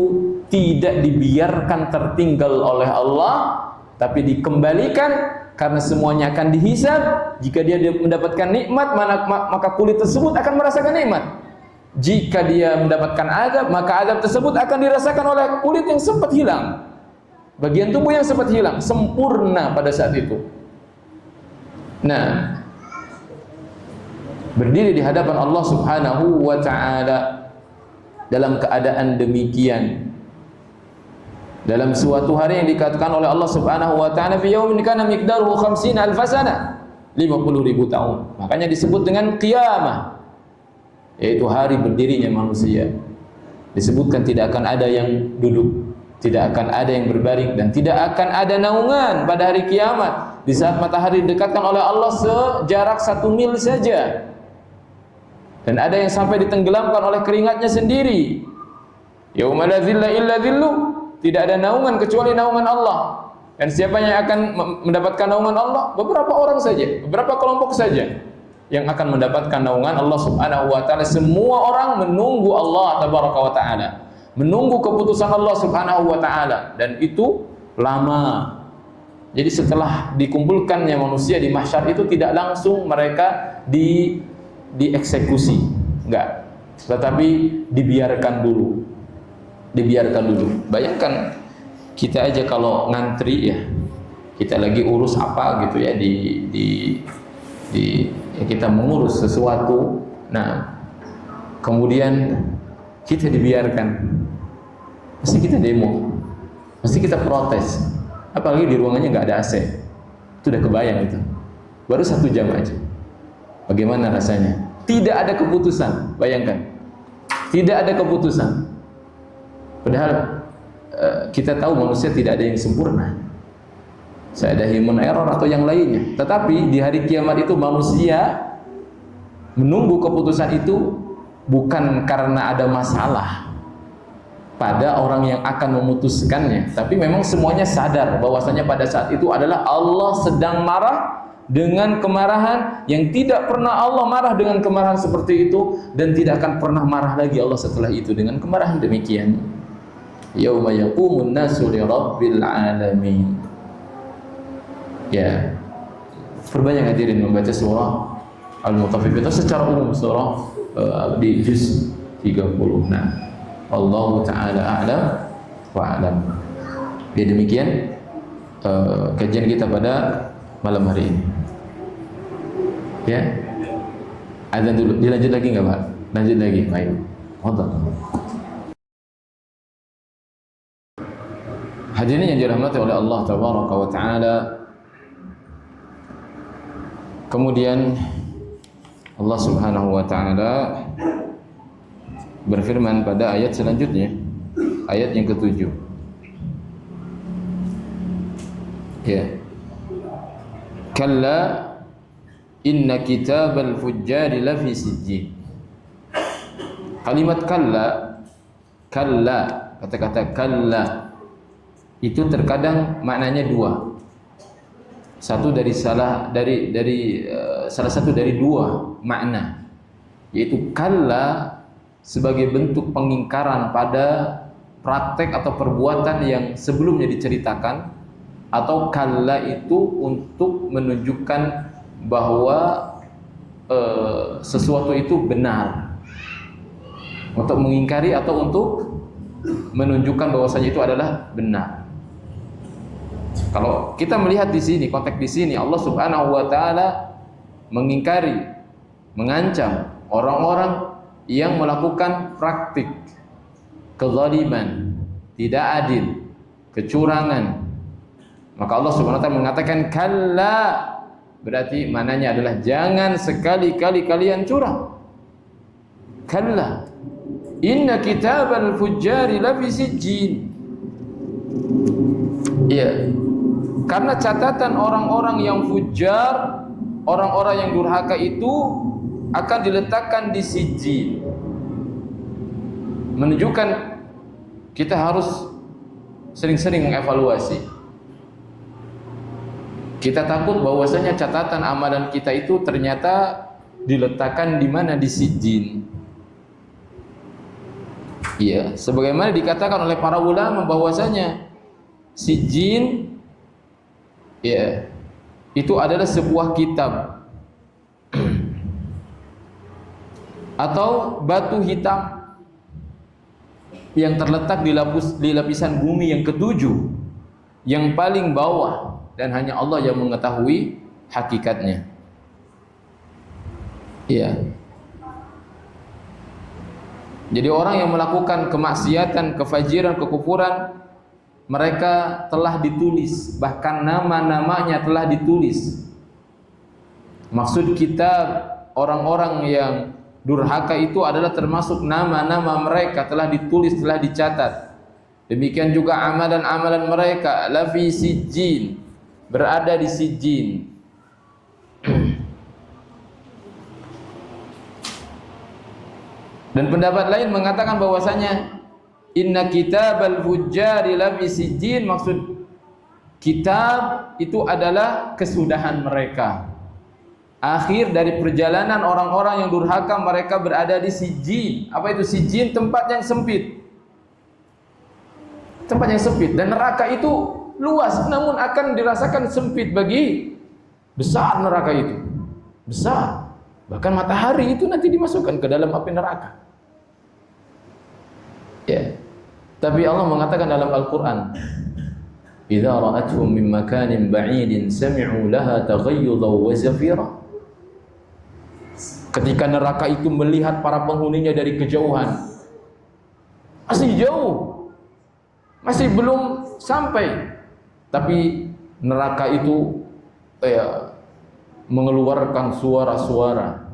tidak dibiarkan tertinggal oleh Allah, tapi dikembalikan karena semuanya akan dihisab. Jika dia mendapatkan nikmat, maka kulit tersebut akan merasakan nikmat. Jika dia mendapatkan azab, maka azab tersebut akan dirasakan oleh kulit yang sempat hilang, bagian tubuh yang sempat hilang, sempurna pada saat itu. Nah, berdiri di hadapan Allah Subhanahu wa ta'ala dalam keadaan demikian, dalam suatu hari yang dikatakan oleh Allah Subhanahu wa ta'ala, fi yaumin kana miqdaruhu 50,000 sana, 50.000 tahun. Makanya disebut dengan qiyamah, yaitu hari berdirinya manusia. Disebutkan tidak akan ada yang duduk, tidak akan ada yang berbaring, dan tidak akan ada naungan pada hari kiamat. Di saat matahari didekatkan oleh Allah sejarak 1 mil saja, dan ada yang sampai ditenggelamkan oleh keringatnya sendiri. Yauma la dhilla illa dhillu, tidak ada naungan kecuali naungan Allah. Dan siapa yang akan mendapatkan naungan Allah? Beberapa orang saja, beberapa kelompok saja yang akan mendapatkan naungan Allah Subhanahu wa ta'ala. Semua orang menunggu Allah tabaraka wa ta'ala, menunggu keputusan Allah Subhanahu wa ta'ala, dan itu lama. Jadi setelah dikumpulkannya manusia di mahsyar itu, tidak langsung mereka dieksekusi, enggak, tetapi dibiarkan dulu. Bayangkan kita aja kalau ngantri ya, kita lagi urus apa gitu ya, ya kita mengurus sesuatu, nah kemudian kita dibiarkan, pasti kita demo, pasti kita protes. Apalagi di ruangannya nggak ada AC, itu udah kebayang itu, baru 1 jam aja. Bagaimana rasanya? Tidak ada keputusan, bayangkan, tidak ada keputusan. Padahal kita tahu manusia tidak ada yang sempurna, saya ada human error atau yang lainnya. Tetapi di hari kiamat itu manusia menunggu keputusan itu bukan karena ada masalah pada orang yang akan memutuskannya, tapi memang semuanya sadar bahwasanya pada saat itu adalah Allah sedang marah dengan kemarahan yang tidak pernah Allah marah dengan kemarahan seperti itu, dan tidak akan pernah marah lagi Allah setelah itu dengan kemarahan demikian. Yauma yaqumun nasu li rabbil alamin. Ya, perbanyak hadirin membaca surah Al-Mutaffifin secara umum, surah di juz 30. Nah, Allah Ta'ala a'lam wa a'lam. Ya, demikian kajian kita pada malam hari ini. Ya, azan dulu. Dilanjut lagi nggak Pak? Lanjut lagi. Baik. Hadirin yang dirahmati oleh Allah Tabaraka wa Ta'ala, kemudian Allah Subhanahu wa ta'ala berfirman pada ayat selanjutnya, ayat yang ke-7. Ya. Kalla inna kitabal fujjari lafi sijjin. Kalimat kalla, kata-kata kalla itu terkadang maknanya 2. Salah satu dari 2 makna, yaitu kalla sebagai bentuk pengingkaran pada praktek atau perbuatan yang sebelumnya diceritakan, atau kalla itu untuk menunjukkan bahwa sesuatu itu benar, untuk mengingkari atau untuk menunjukkan bahwasanya itu adalah benar. Kalau kita melihat di sini, konteks di sini, Allah Subhanahu wa ta'ala mengingkari, mengancam orang-orang yang melakukan praktik kezaliman, tidak adil, kecurangan. Maka Allah Subhanahu wa ta'ala mengatakan kalla, berarti mananya adalah jangan sekali-kali kalian curang. Kalla inna kitabal fujjari lafi sijjin. Iya, karena catatan orang-orang yang fujar, orang-orang yang durhaka itu akan diletakkan di sijjin. Menunjukkan kita harus sering-sering mengevaluasi. Kita takut bahwasanya catatan amalan kita itu ternyata diletakkan di mana? Di sijjin. Iya, sebagaimana dikatakan oleh para ulama bahwasanya sijjin Ya, itu adalah sebuah kitab atau batu hitam yang terletak di lapisan bumi yang ketujuh, yang paling bawah, dan hanya Allah yang mengetahui hakikatnya. Iya. Jadi orang yang melakukan kemaksiatan, kefajiran, kekufuran, mereka telah ditulis, bahkan nama-namanya telah ditulis. Maksud kita orang-orang yang durhaka itu adalah termasuk nama-nama mereka telah ditulis, telah dicatat. Demikian juga amalan-amalan mereka lafi sijjin, berada di sijjin. Dan pendapat lain mengatakan bahwasanya inna kitabal fujjari lafi sijjin, maksud kitab itu adalah kesudahan mereka. Akhir dari perjalanan orang-orang yang durhaka, mereka berada di sijjin. Apa itu sijjin? Tempat yang sempit. Tempat yang sempit. Dan neraka itu luas, namun akan dirasakan sempit bagi besar neraka itu. Besar. Bahkan matahari itu nanti dimasukkan ke dalam api neraka. Ya. Tapi Allah mengatakan dalam Al-Qur'an, "Idza ra'atuhum min makanin ba'idin sami'u laha taghayyudan wa zafira." Ketika neraka itu melihat para penghuninya dari kejauhan, masih jauh, masih belum sampai, tapi neraka itu mengeluarkan suara-suara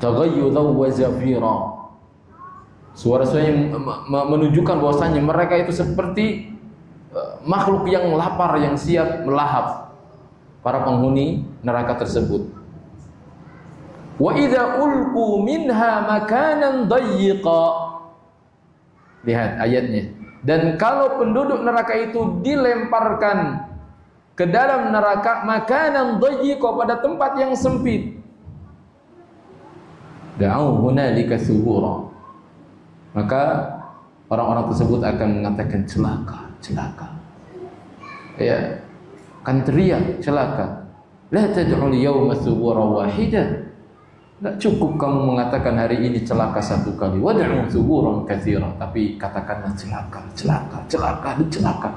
taghayyudan wa zafira. Suara-suara yang menunjukkan bahwasanya mereka itu seperti makhluk yang lapar, yang siap melahap para penghuni neraka tersebut. Wa idza ulqu minha makanan dayyiqa. Lihat ayatnya. Dan kalau penduduk neraka itu dilemparkan ke dalam neraka, makanan dayyiqa, pada tempat yang sempit, da'u hunalika subura, maka orang-orang tersebut akan mengatakan celaka, celaka. Ya, akan teriak celaka. La tad'u al-yawma subura wahida. Tidak cukup kamu mengatakan hari ini celaka satu kali. Wad'u suburan katsiran, tapi katakanlah celaka, celaka, celaka, dan celaka.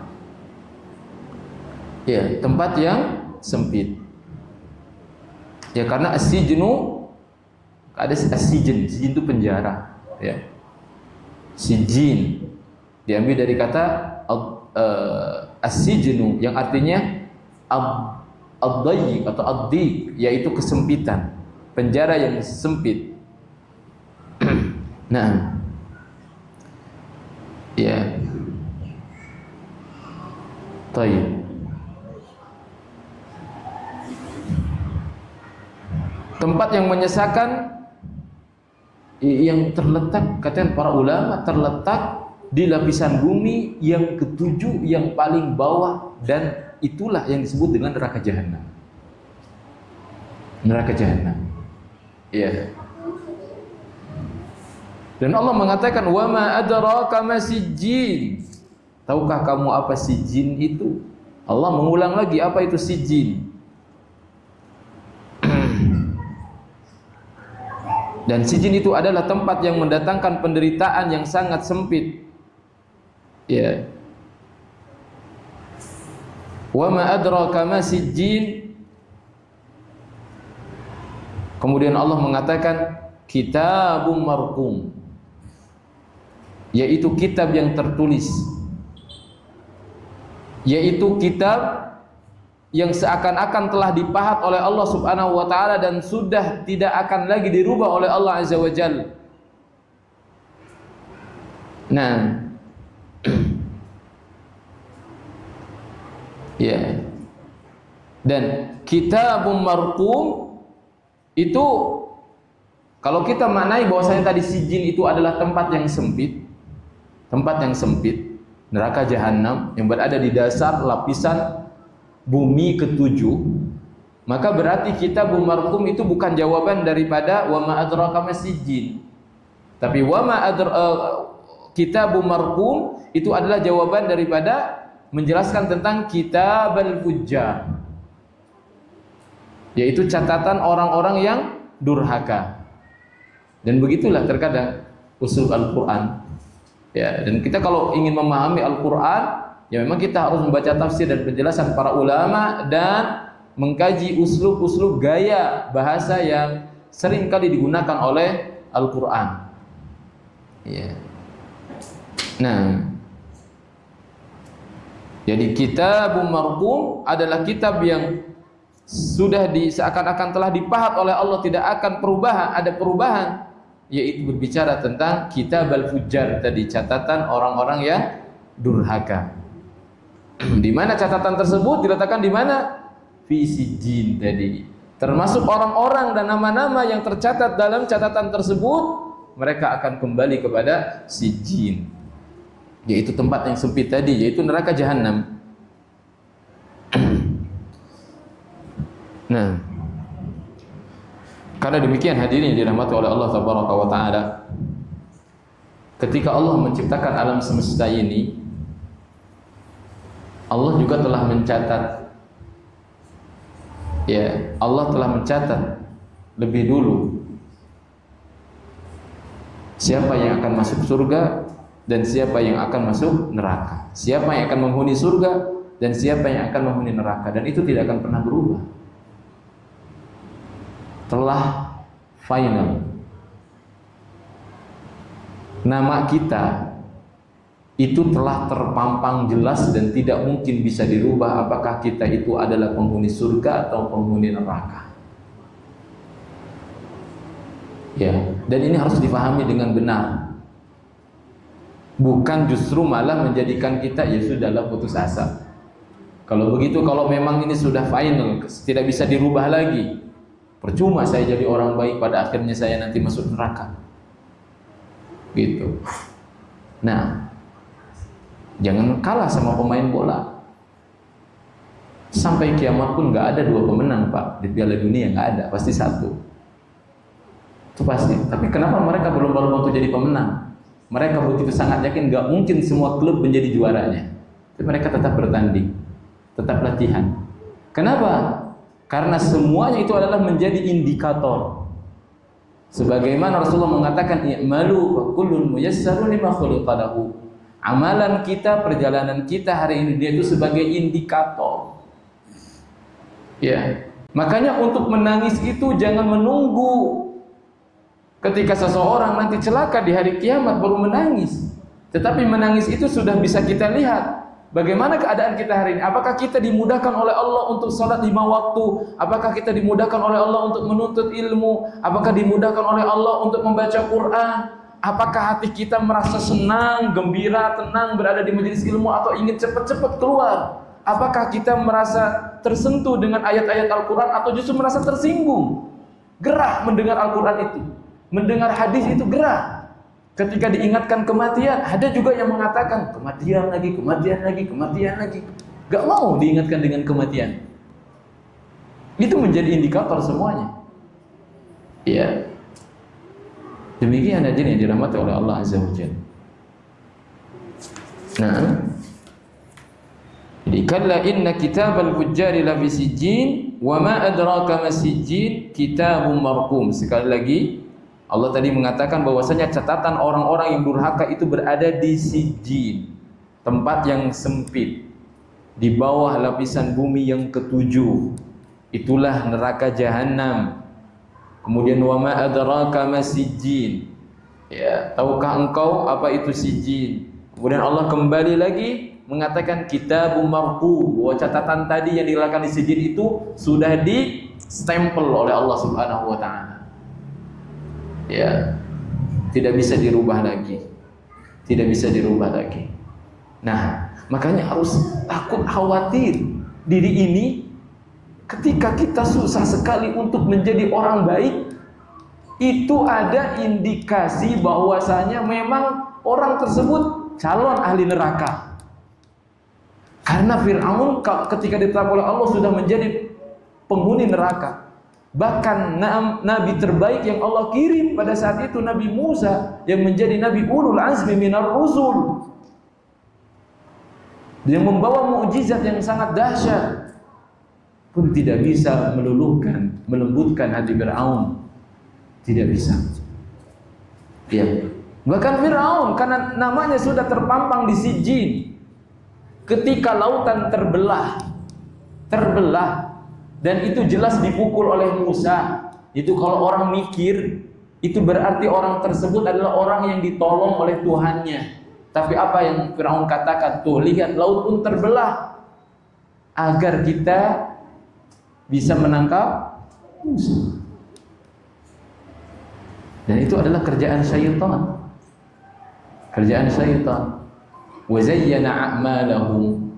Ya, tempat yang sempit. Ya, karena as-sijnu, ada as-sijin, sijin itu penjara, ya. Sijin diambil dari kata as-sijnu yang artinya ad-dayyiq atau ad-diq, yaitu kesempitan, penjara yang sempit. Nah, ya, tayyib. Tempat yang menyesakan, yang terletak, kata para ulama, terletak di lapisan bumi yang ketujuh, yang paling bawah, dan itulah yang disebut dengan neraka jahanam. Neraka jahanam. Ya. Dan Allah mengatakan, wa ma adraka ma sijjin. Tahukah kamu apa sijjin itu? Allah mengulang lagi, apa itu sijjin? Dan sijin itu adalah tempat yang mendatangkan penderitaan yang sangat sempit. Ya. Wa ma adraka ma sijjin. Kemudian Allah mengatakan kitabun marqum, yaitu kitab yang tertulis, yaitu kitab yang seakan-akan telah dipahat oleh Allah Subhanahu wa taala dan sudah tidak akan lagi dirubah oleh Allah Azza wa Jalla. Nah, ya. Dan kitabun marqum itu, kalau kita maknai bahwasanya tadi sijin itu adalah tempat yang sempit, tempat yang sempit, neraka jahanam yang berada di dasar lapisan bumi ketujuh, maka berarti kitabun marqum itu bukan jawaban daripada wa ma adraka ma sijjin, tapi wa ma kitabun marqum itu adalah jawaban daripada menjelaskan tentang kitab al-fujjar, yaitu catatan orang-orang yang durhaka. Dan begitulah terkadang usul Al-Quran. Ya, dan kita kalau ingin memahami Al-Quran, ya memang kita harus membaca tafsir dan penjelasan para ulama dan mengkaji uslub-uslub gaya bahasa yang sering kali digunakan oleh Al-Quran. Ya. Nah, jadi Kitabun Marqum adalah kitab yang sudah seakan-akan telah dipahat oleh Allah, tidak akan ada perubahan, yaitu berbicara tentang Kitab al-Fujjar tadi, catatan orang-orang yang durhaka. Di mana catatan tersebut diletakkan di mana? Fi sijjin tadi. Termasuk orang-orang dan nama-nama yang tercatat dalam catatan tersebut, mereka akan kembali kepada sijjin, yaitu tempat yang sempit tadi, yaitu neraka jahanam. Nah, karena demikian hadirin yang dirahmati oleh Allah Tabaraka wa Ta'ala, ketika Allah menciptakan alam semesta ini, Allah juga telah mencatat, ya, Allah telah mencatat lebih dulu siapa yang akan masuk surga dan siapa yang akan masuk neraka, siapa yang akan menghuni surga dan siapa yang akan menghuni neraka, dan itu tidak akan pernah berubah. Telah final. Nama kita itu telah terpampang jelas dan tidak mungkin bisa dirubah apakah kita itu adalah penghuni surga atau penghuni neraka. Ya, dan ini harus difahami dengan benar. Bukan justru malah menjadikan kita ya sudahlah putus asa. Kalau begitu, kalau memang ini sudah final, tidak bisa dirubah lagi, percuma saya jadi orang baik, pada akhirnya saya nanti masuk neraka. Gitu. Nah, jangan kalah sama pemain bola. Sampai kiamat pun nggak ada dua pemenang, Pak. Di Piala Dunia nggak ada, pasti satu. Itu pasti. Tapi kenapa mereka belum untuk jadi pemenang? Mereka begitu sangat yakin nggak mungkin semua klub menjadi juaranya. Tapi mereka tetap bertanding, tetap latihan. Kenapa? Karena semuanya itu adalah menjadi indikator. Sebagaimana Rasulullah mengatakan, "I'malu wa kullun muyassarun lima khuliqa lahu." Amalan kita, perjalanan kita hari ini dia itu sebagai indikator. Ya. Makanya untuk menangis itu jangan menunggu ketika seseorang nanti celaka di hari kiamat baru menangis. Tetapi menangis itu sudah bisa kita lihat. Bagaimana keadaan kita hari ini? Apakah kita dimudahkan oleh Allah untuk salat 5 waktu? Apakah kita dimudahkan oleh Allah untuk menuntut ilmu? Apakah dimudahkan oleh Allah untuk membaca Quran? Apakah hati kita merasa senang, gembira, tenang berada di majelis ilmu atau ingin cepat-cepat keluar? Apakah kita merasa tersentuh dengan ayat-ayat Al-Quran atau justru merasa tersinggung? Gerah mendengar Al-Quran itu, mendengar hadis itu gerah. Ketika diingatkan kematian, ada juga yang mengatakan kematian lagi, kematian lagi, kematian lagi. Gak mau diingatkan dengan kematian. Itu menjadi indikator semuanya. Ya. Demikian hadirin yang dirahmati oleh Allah Azza wa Jalla. Nah, jadi kalla inna kitabal fujjari la fi sijjin wa ma adraka ma sijjin kitabun marqum. Sekali lagi Allah tadi mengatakan bahwasanya catatan orang-orang yang durhaka itu berada di sijjin, tempat yang sempit, di bawah lapisan bumi yang ketujuh. Itulah neraka jahanam. Kemudian wa ma adraka ma sijjin. Ya, tahukah engkau apa itu sijjin? Kemudian Allah kembali lagi mengatakan kitabun marqum, bahwa catatan tadi yang dilakukan di sijjin itu sudah di stempel oleh Allah Subhanahu wa taala. Ya, tidak bisa dirubah lagi, tidak bisa dirubah lagi. Nah, makanya harus takut khawatir diri ini ketika kita susah sekali untuk menjadi orang baik. Itu ada indikasi bahwasanya memang orang tersebut calon ahli neraka. Karena Fir'aun ketika ditetapkan oleh Allah sudah menjadi penghuni neraka. Bahkan nabi terbaik yang Allah kirim pada saat itu Nabi Musa yang menjadi nabi ulul azmi minar rusul. yang membawa mukjizat yang sangat dahsyat pun tidak bisa meluluhkan, melembutkan hati Fir'aun. Tidak bisa. Ya. Bahkan Fir'aun karena namanya sudah terpampang di Sijjin. Ketika lautan terbelah dan itu jelas dipukul oleh Musa. Itu kalau orang mikir, itu berarti orang tersebut adalah orang yang ditolong oleh Tuhannya. Tapi apa yang Fir'aun katakan? Tuh, lihat laut pun terbelah agar kita bisa menangkap Musa. Dan itu adalah kerjaan syaitan. Kerjaan syaitan. Wa zayyana a'malahum.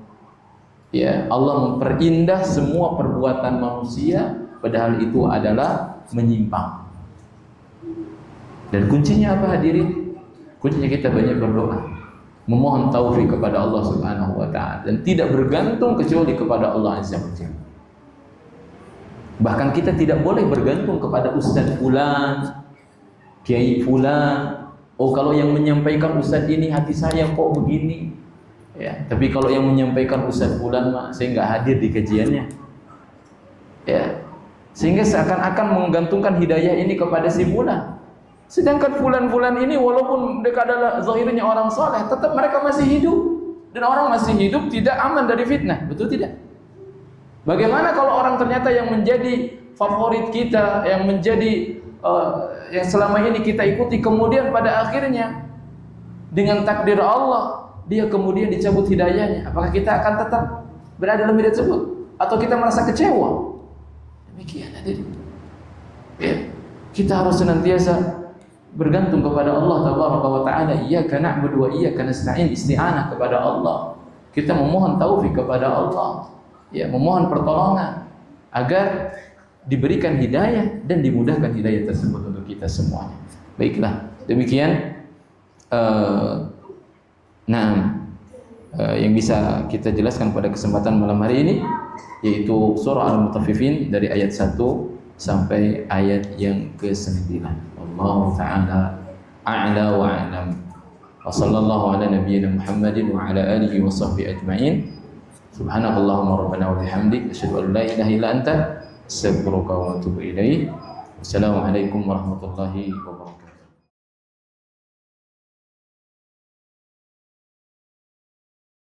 Ya, Allah memperindah semua perbuatan manusia padahal itu adalah menyimpang. Dan kuncinya apa hadirin? Kuncinya kita banyak berdoa, memohon taufik kepada Allah Subhanahu wa taala dan tidak bergantung kecuali kepada Allah Azza wa Jalla. Bahkan kita tidak boleh bergantung kepada ustaz fulan, kiai fulan. Oh, kalau yang menyampaikan ustaz ini hati saya kok begini. Ya, tapi kalau yang menyampaikan ustaz fulan mah saya enggak hadir di kajiannya. Ya. Sehingga seakan-akan menggantungkan hidayah ini kepada si fulan. Sedangkan fulan-fulan ini walaupun mereka adalah zahirnya orang soleh, tetap mereka masih hidup. Dan orang masih hidup tidak aman dari fitnah, betul tidak? Bagaimana kalau orang ternyata yang menjadi favorit kita, yang menjadi yang selama ini kita ikuti, kemudian pada akhirnya dengan takdir Allah dia kemudian dicabut hidayahnya, apakah kita akan tetap berada dalam hidayah tersebut atau kita merasa kecewa? Demikian hadirin. Ya, kita harus senantiasa bergantung kepada Allah Tabaraka wa taala. Iyyaka na'budu wa iyyaka nasta'in, isti'anah kepada Allah. Kita memohon taufik kepada Allah. Ya, memohon pertolongan agar diberikan hidayah dan dimudahkan hidayah tersebut untuk kita semuanya. Baiklah, demikian yang bisa kita jelaskan pada kesempatan malam hari ini, yaitu surah Al-Mutaffifin dari ayat 1 sampai ayat yang ke-9. Allahu ta'ala a'la wa a'lam. Wa sallallahu ala nabiyyina Muhammadin wa ala alihi wa sahbihi ajma'in. Subhanakallahumma rabbana wa bihamdik asyhadu an la ilaha illa anta astaghfiruka wa atubu ilaik. Wassalamualaikum warahmatullahi wabarakatuh.